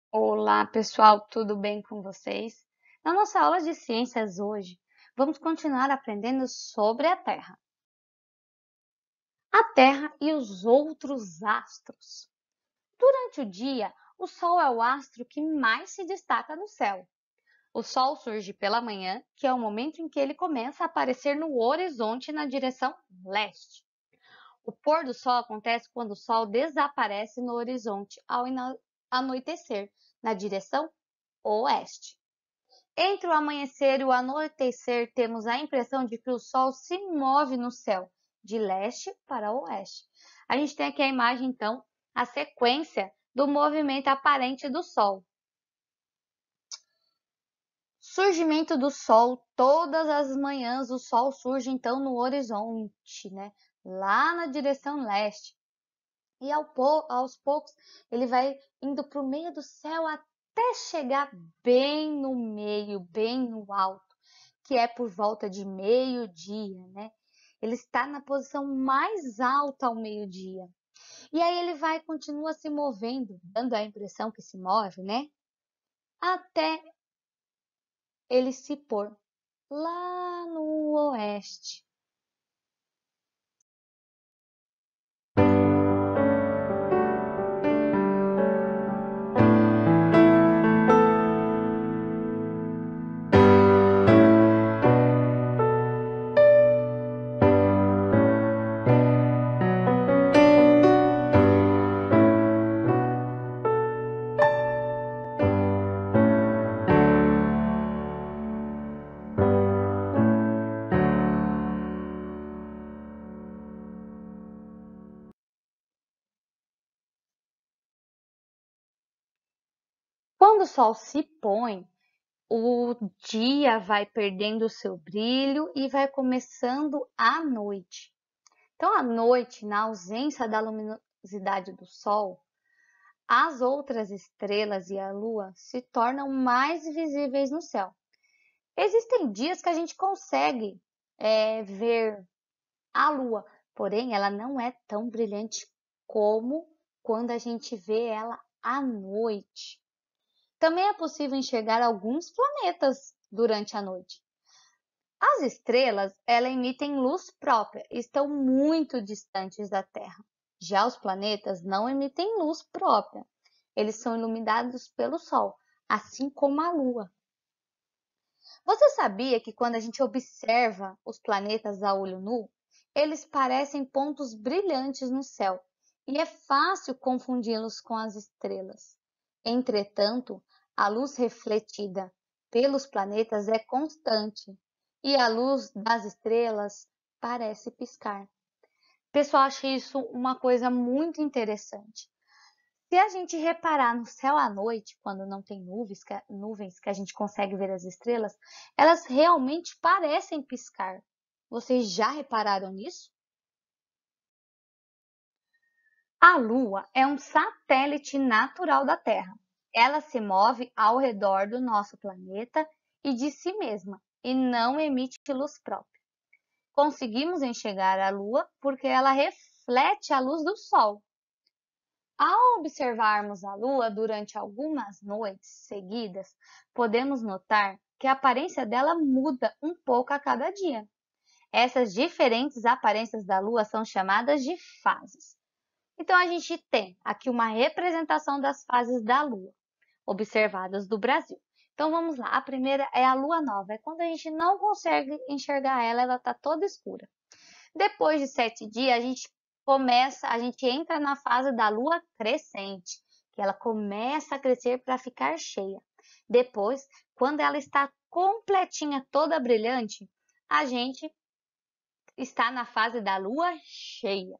Olá, pessoal, tudo bem com vocês? Na nossa aula de ciências hoje, vamos continuar aprendendo sobre a Terra. A Terra e os outros astros. Durante o dia, o Sol é o astro que mais se destaca no céu. O Sol surge pela manhã, que é o momento em que ele começa a aparecer no horizonte na direção leste. O pôr do Sol acontece quando o Sol desaparece no horizonte ao anoitecer, na direção oeste. Entre o amanhecer e o anoitecer, temos a impressão de que o Sol se move no céu, de leste para oeste. A gente tem aqui a imagem, então, a sequência do movimento aparente do Sol. Surgimento do Sol, todas as manhãs o Sol surge, então, no horizonte, né? Lá na direção leste. E aos poucos ele vai indo para o meio do céu até chegar bem no meio, bem no alto, que é por volta de meio-dia, né? Ele está na posição mais alta ao meio-dia. E aí ele continua se movendo, dando a impressão que se move, né? Até ele se pôr lá no oeste. Quando o sol se põe, o dia vai perdendo o seu brilho e vai começando a noite. Então, à noite, na ausência da luminosidade do Sol, as outras estrelas e a Lua se tornam mais visíveis no céu. Existem dias que a gente consegue ver a Lua, porém ela não é tão brilhante como quando a gente vê ela à noite. Também é possível enxergar alguns planetas durante a noite. As estrelas, elas emitem luz própria e estão muito distantes da Terra. Já os planetas não emitem luz própria. Eles são iluminados pelo Sol, assim como a Lua. Você sabia que quando a gente observa os planetas a olho nu, eles parecem pontos brilhantes no céu e é fácil confundi-los com as estrelas. Entretanto, a luz refletida pelos planetas é constante e a luz das estrelas parece piscar. Pessoal, achei isso uma coisa muito interessante. Se a gente reparar no céu à noite, quando não tem nuvens que a gente consegue ver as estrelas, elas realmente parecem piscar. Vocês já repararam nisso? A Lua é um satélite natural da Terra. Ela se move ao redor do nosso planeta e de si mesma, e não emite luz própria. Conseguimos enxergar a Lua porque ela reflete a luz do Sol. Ao observarmos a Lua durante algumas noites seguidas, podemos notar que a aparência dela muda um pouco a cada dia. Essas diferentes aparências da Lua são chamadas de fases. Então, a gente tem aqui uma representação das fases da Lua, observadas do Brasil. Então, vamos lá. A primeira é a Lua nova. É quando a gente não consegue enxergar ela, ela está toda escura. Depois de 7 dias, a gente entra na fase da lua crescente, que ela começa a crescer para ficar cheia. Depois, quando ela está completinha, toda brilhante, a gente está na fase da lua cheia.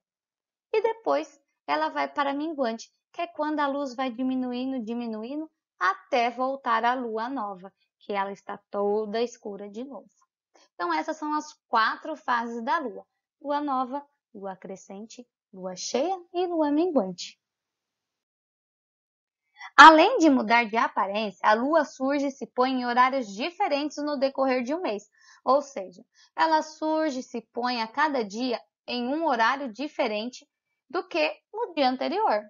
E depois ela vai para a minguante, que é quando a luz vai diminuindo, diminuindo, até voltar à lua nova, que ela está toda escura de novo. Então, essas são as 4 fases da Lua: Lua nova, Lua crescente, Lua cheia e Lua minguante. Além de mudar de aparência, a Lua surge e se põe em horários diferentes no decorrer de um mês, ou seja, ela surge e se põe a cada dia em um horário diferente do que no dia anterior.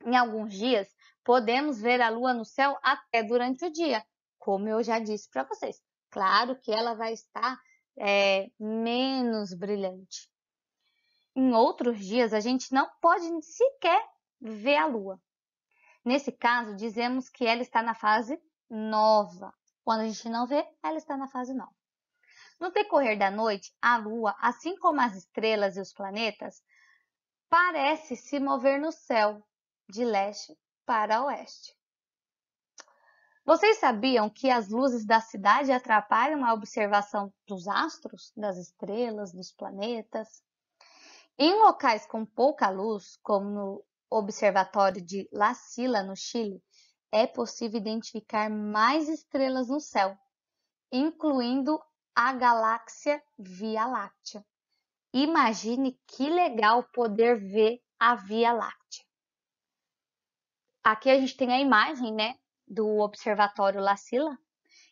Em alguns dias, podemos ver a Lua no céu até durante o dia, como eu já disse para vocês. Claro que ela vai estar menos brilhante. Em outros dias, a gente não pode sequer ver a Lua. Nesse caso, dizemos que ela está na fase nova. Quando a gente não vê, ela está na fase nova. No decorrer da noite, a Lua, assim como as estrelas e os planetas, parece se mover no céu, de leste para oeste. Vocês sabiam que as luzes da cidade atrapalham a observação dos astros, das estrelas, dos planetas? Em locais com pouca luz, como no Observatório de La Silla, no Chile, é possível identificar mais estrelas no céu, incluindo a galáxia Via Láctea. Imagine que legal poder ver a Via Láctea. Aqui a gente tem a imagem, né, do Observatório La Silla,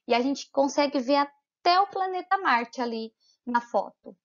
e a gente consegue ver até o planeta Marte ali na foto.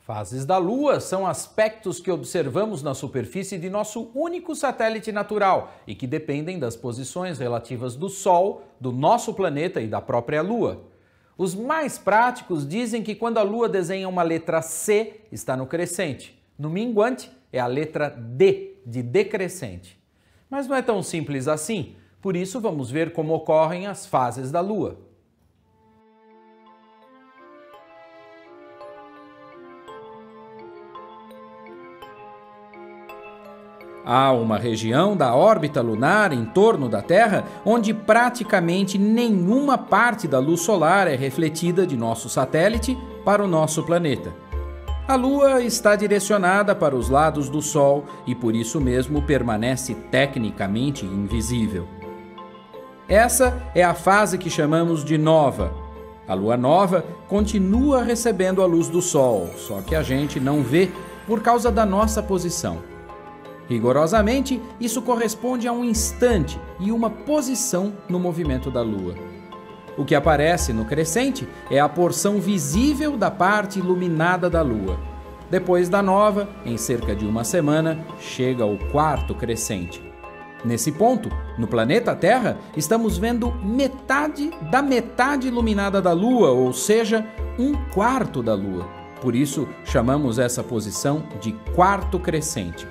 Fases da Lua são aspectos que observamos na superfície de nosso único satélite natural e que dependem das posições relativas do Sol, do nosso planeta e da própria Lua. Os mais práticos dizem que quando a Lua desenha uma letra C, está no crescente. No minguante, é a letra D, de decrescente. Mas não é tão simples assim, por isso vamos ver como ocorrem as fases da Lua. Há uma região da órbita lunar em torno da Terra onde praticamente nenhuma parte da luz solar é refletida de nosso satélite para o nosso planeta. A Lua está direcionada para os lados do Sol e por isso mesmo permanece tecnicamente invisível. Essa é a fase que chamamos de nova. A Lua nova continua recebendo a luz do Sol, só que a gente não vê por causa da nossa posição. Rigorosamente, isso corresponde a um instante e uma posição no movimento da Lua. O que aparece no crescente é a porção visível da parte iluminada da Lua. Depois da nova, em cerca de uma semana, chega o quarto crescente. Nesse ponto, no planeta Terra, estamos vendo metade da metade iluminada da Lua, ou seja, um quarto da Lua. Por isso, chamamos essa posição de quarto crescente.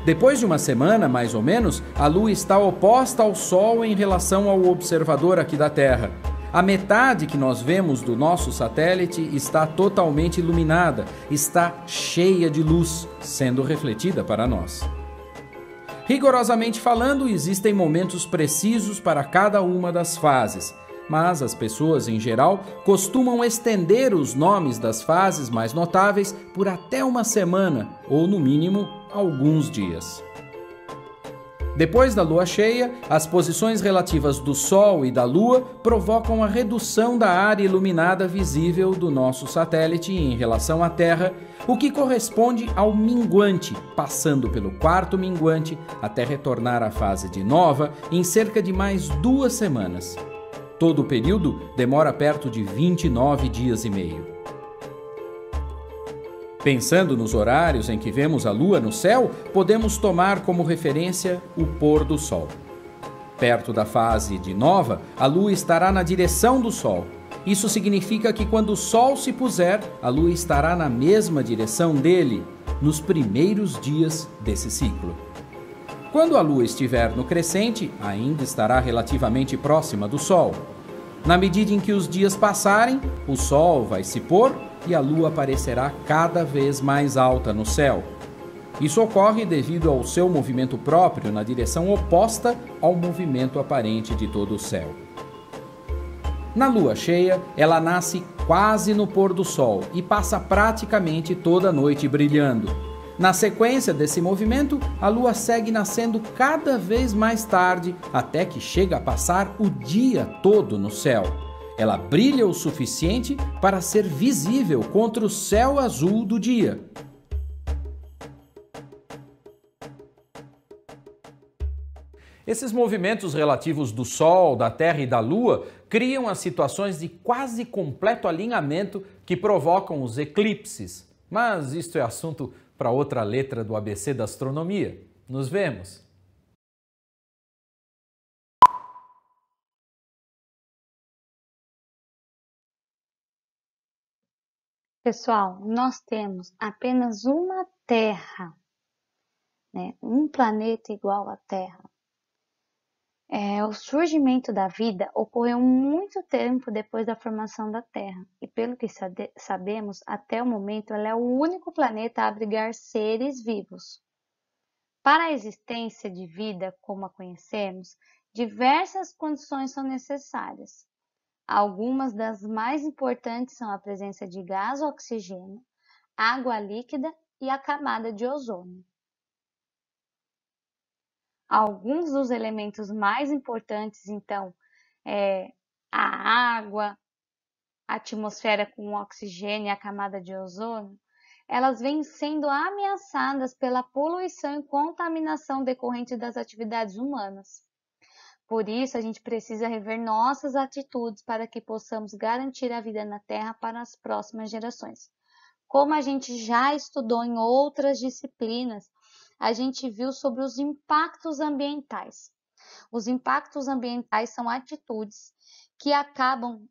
Depois de uma semana, mais ou menos, a Lua está oposta ao Sol em relação ao observador aqui da Terra. A metade que nós vemos do nosso satélite está totalmente iluminada, está cheia de luz, sendo refletida para nós. Rigorosamente falando, existem momentos precisos para cada uma das fases, mas as pessoas, em geral, costumam estender os nomes das fases mais notáveis por até uma semana, ou no mínimo, alguns dias. Depois da lua cheia, as posições relativas do Sol e da Lua provocam a redução da área iluminada visível do nosso satélite em relação à Terra, o que corresponde ao minguante, passando pelo quarto minguante até retornar à fase de nova em cerca de mais 2 semanas. Todo o período demora perto de 29 dias e meio. Pensando nos horários em que vemos a Lua no céu, podemos tomar como referência o pôr do Sol. Perto da fase de nova, a Lua estará na direção do Sol. Isso significa que quando o Sol se puser, a Lua estará na mesma direção dele, nos primeiros dias desse ciclo. Quando a Lua estiver no crescente, ainda estará relativamente próxima do Sol. Na medida em que os dias passarem, o Sol vai se pôr e a Lua aparecerá cada vez mais alta no céu. Isso ocorre devido ao seu movimento próprio na direção oposta ao movimento aparente de todo o céu. Na lua cheia, ela nasce quase no pôr do sol e passa praticamente toda a noite brilhando. Na sequência desse movimento, a lua segue nascendo cada vez mais tarde, até que chega a passar o dia todo no céu. Ela brilha o suficiente para ser visível contra o céu azul do dia. Esses movimentos relativos do Sol, da Terra e da Lua criam as situações de quase completo alinhamento que provocam os eclipses. Mas isto é assunto para outra letra do ABC da astronomia. Nos vemos! Pessoal, nós temos apenas uma Terra, né? Um planeta igual à Terra. O surgimento da vida ocorreu muito tempo depois da formação da Terra, e pelo que sabemos, até o momento ela é o único planeta a abrigar seres vivos. Para a existência de vida como a conhecemos, diversas condições são necessárias. Algumas das mais importantes são a presença de gás oxigênio, água líquida e a camada de ozônio. Alguns dos elementos mais importantes, então, a água, a atmosfera com oxigênio e a camada de ozônio, elas vêm sendo ameaçadas pela poluição e contaminação decorrente das atividades humanas. Por isso, a gente precisa rever nossas atitudes para que possamos garantir a vida na Terra para as próximas gerações. Como a gente já estudou em outras disciplinas, a gente viu sobre os impactos ambientais. Os impactos ambientais são atitudes que acabam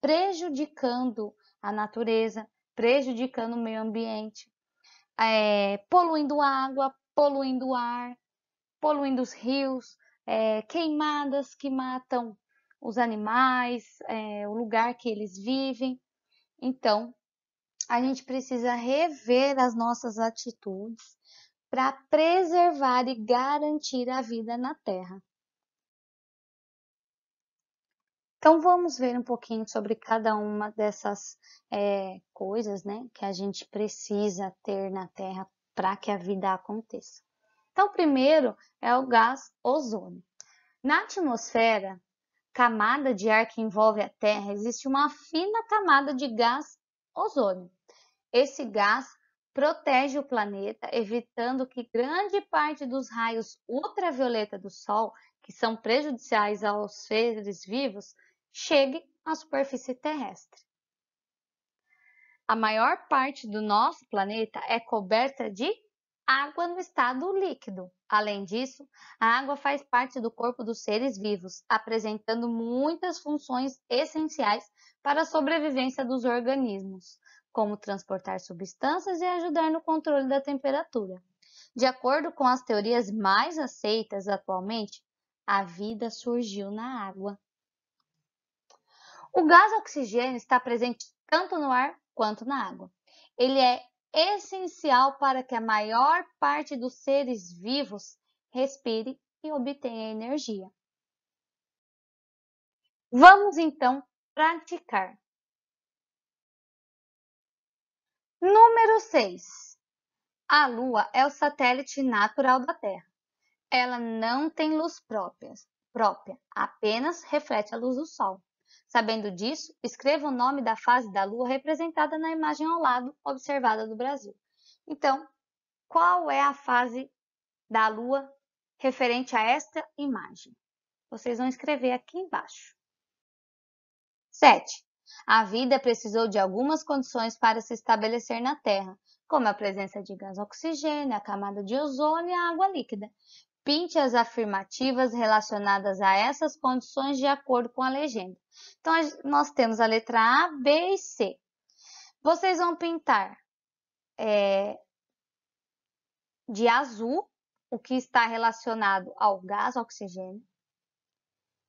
prejudicando a natureza, prejudicando o meio ambiente, poluindo a água, poluindo o ar, poluindo os rios, queimadas que matam os animais, o lugar que eles vivem. Então, a gente precisa rever as nossas atitudes para preservar e garantir a vida na Terra. Então, vamos ver um pouquinho sobre cada uma dessas coisas, né, que a gente precisa ter na Terra para que a vida aconteça. Então, o primeiro é o gás ozônio. Na atmosfera, camada de ar que envolve a Terra, existe uma fina camada de gás ozônio. Esse gás protege o planeta, evitando que grande parte dos raios ultravioleta do Sol, que são prejudiciais aos seres vivos, chegue à superfície terrestre. A maior parte do nosso planeta é coberta de água no estado líquido. Além disso, a água faz parte do corpo dos seres vivos, apresentando muitas funções essenciais para a sobrevivência dos organismos, como transportar substâncias e ajudar no controle da temperatura. De acordo com as teorias mais aceitas atualmente, a vida surgiu na água. O gás oxigênio está presente tanto no ar quanto na água. Ele é essencial para que a maior parte dos seres vivos respire e obtenha energia. Vamos então praticar. Número 6. A Lua é o satélite natural da Terra. Ela não tem luz própria, apenas reflete a luz do Sol. Sabendo disso, escreva o nome da fase da Lua representada na imagem ao lado observada do Brasil. Então, qual é a fase da Lua referente a esta imagem? Vocês vão escrever aqui embaixo. 7. A vida precisou de algumas condições para se estabelecer na Terra, como a presença de gás oxigênio, a camada de ozônio e a água líquida. Pinte as afirmativas relacionadas a essas condições de acordo com a legenda. Então, nós temos a letra A, B e C. Vocês vão pintar de azul o que está relacionado ao gás oxigênio,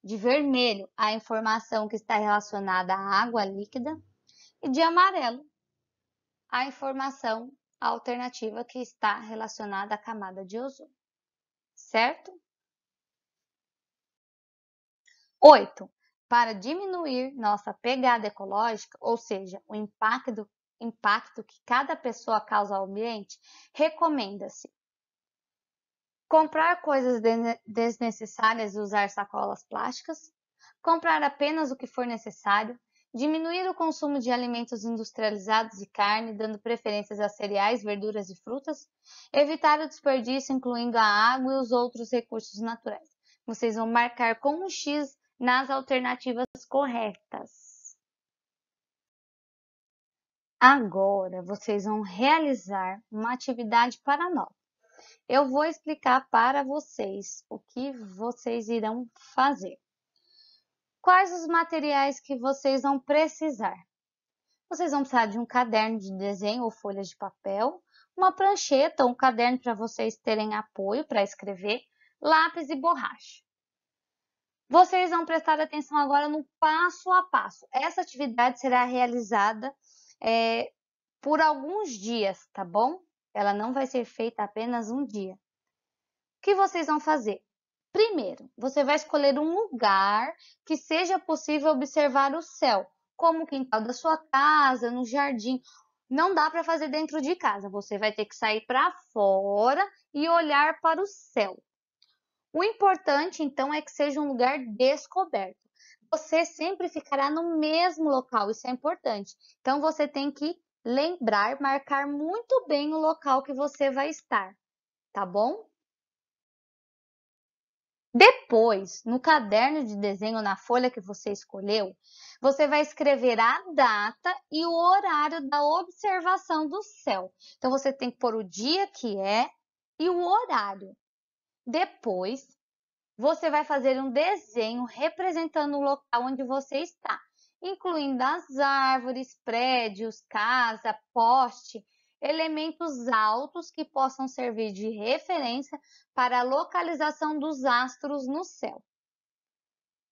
de vermelho a informação que está relacionada à água líquida e de amarelo a informação alternativa que está relacionada à camada de ozônio. Certo? 8. Para diminuir nossa pegada ecológica, ou seja, o impacto que cada pessoa causa ao ambiente, recomenda-se comprar coisas desnecessárias e usar sacolas plásticas, comprar apenas o que for necessário, diminuir o consumo de alimentos industrializados e carne, dando preferências a cereais, verduras e frutas, evitar o desperdício, incluindo a água e os outros recursos naturais. Vocês vão marcar com um X nas alternativas corretas. Agora, vocês vão realizar uma atividade para nós. Eu vou explicar para vocês o que vocês irão fazer. Quais os materiais que vocês vão precisar? Vocês vão precisar de um caderno de desenho ou folhas de papel, uma prancheta ou um caderno para vocês terem apoio para escrever, lápis e borracha. Vocês vão prestar atenção agora no passo a passo. Essa atividade será realizada por alguns dias, tá bom? Ela não vai ser feita apenas um dia. O que vocês vão fazer? Primeiro, você vai escolher um lugar que seja possível observar o céu, como o quintal da sua casa, no jardim. Não dá para fazer dentro de casa, você vai ter que sair para fora e olhar para o céu. O importante, então, é que seja um lugar descoberto. Você sempre ficará no mesmo local, isso é importante. Então, você tem que lembrar, marcar muito bem o local que você vai estar, tá bom? Depois, no caderno de desenho, na folha que você escolheu, você vai escrever a data e o horário da observação do céu. Então, você tem que pôr o dia que é e o horário. Depois, você vai fazer um desenho representando o local onde você está, incluindo as árvores, prédios, casa, poste, elementos altos que possam servir de referência para a localização dos astros no céu.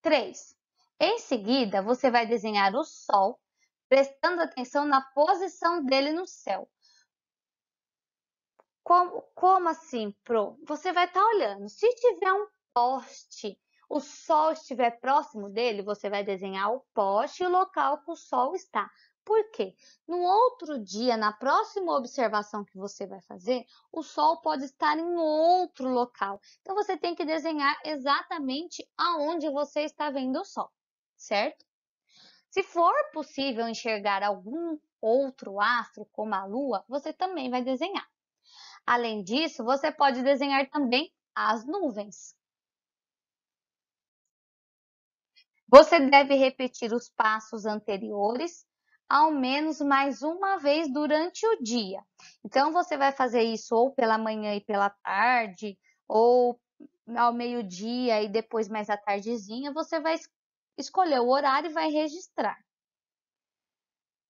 3. Em seguida, você vai desenhar o Sol, prestando atenção na posição dele no céu. Como assim, Pro? Você vai estar olhando. Se tiver um poste, o Sol estiver próximo dele, você vai desenhar o poste e o local que o Sol está. Por quê? No outro dia, na próxima observação que você vai fazer, o Sol pode estar em outro local. Então, você tem que desenhar exatamente aonde você está vendo o Sol, certo? Se for possível enxergar algum outro astro, como a Lua, você também vai desenhar. Além disso, você pode desenhar também as nuvens. Você deve repetir os passos anteriores ao menos mais uma vez durante o dia. Então, você vai fazer isso ou pela manhã e pela tarde, ou ao meio-dia e depois mais à tardezinha. Você vai escolher o horário e vai registrar.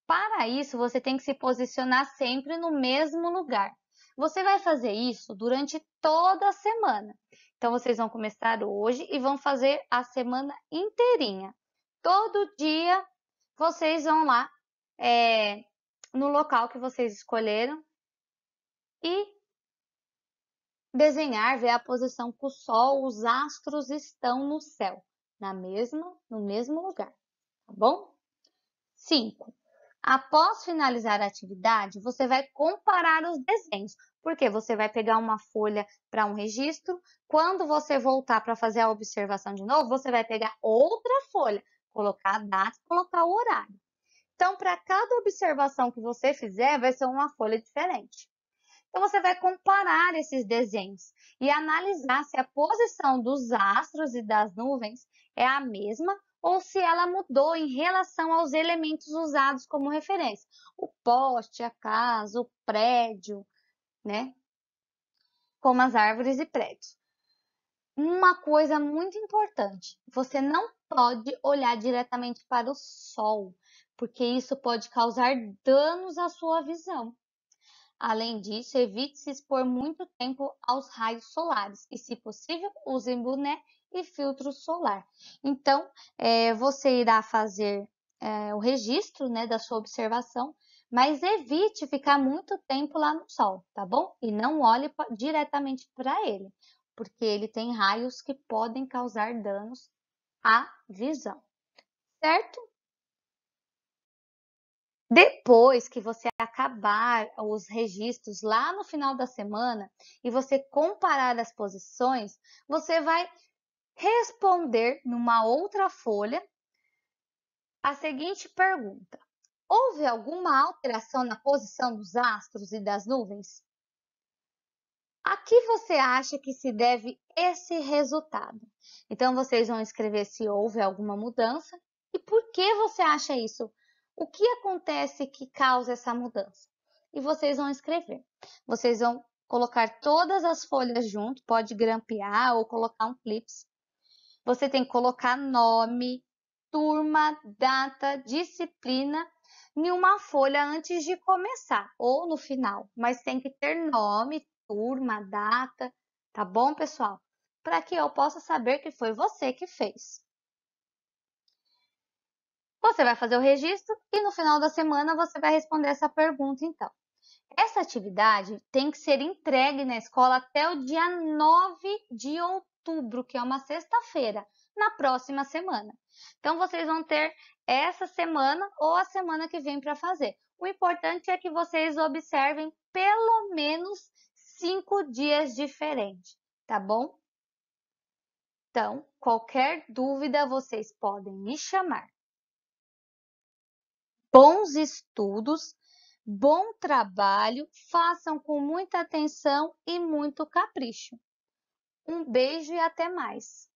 Para isso, você tem que se posicionar sempre no mesmo lugar. Você vai fazer isso durante toda a semana. Então, vocês vão começar hoje e vão fazer a semana inteirinha. Todo dia, vocês vão lá no local que vocês escolheram e desenhar, ver a posição que o Sol, os astros estão no céu, no mesmo lugar, tá bom? 5. Após finalizar a atividade, você vai comparar os desenhos, porque você vai pegar uma folha para um registro. Quando você voltar para fazer a observação de novo, você vai pegar outra folha, colocar a data e colocar o horário. Então, para cada observação que você fizer, vai ser uma folha diferente. Então, você vai comparar esses desenhos e analisar se a posição dos astros e das nuvens é a mesma ou se ela mudou em relação aos elementos usados como referência. O poste, a casa, o prédio, né? Como as árvores e prédios. Uma coisa muito importante, você não pode olhar diretamente para o sol, porque isso pode causar danos à sua visão. Além disso, evite se expor muito tempo aos raios solares e, se possível, use boné e filtro solar. Então, você irá fazer o registro, né, da sua observação, mas evite ficar muito tempo lá no sol, tá bom? E não olhe diretamente para ele, porque ele tem raios que podem causar danos à visão, certo? Depois que você acabar os registros lá no final da semana e você comparar as posições, você vai responder numa outra folha a seguinte pergunta: houve alguma alteração na posição dos astros e das nuvens? A que você acha que se deve esse resultado? Então, vocês vão escrever se houve alguma mudança e por que você acha isso? O que acontece que causa essa mudança? E vocês vão escrever. Vocês vão colocar todas as folhas junto, pode grampear ou colocar um clips. Você tem que colocar nome, turma, data, disciplina em uma folha antes de começar ou no final, mas tem que ter nome, turma, data, tá bom, pessoal? Para que eu possa saber que foi você que fez. Você vai fazer o registro e no final da semana você vai responder essa pergunta, então. Essa atividade tem que ser entregue na escola até o dia 9 de outubro, que é uma sexta-feira, na próxima semana. Então, vocês vão ter essa semana ou a semana que vem para fazer. O importante é que vocês observem pelo menos 5 dias diferentes, tá bom? Então, qualquer dúvida, vocês podem me chamar. Bons estudos, bom trabalho, façam com muita atenção e muito capricho. Um beijo e até mais!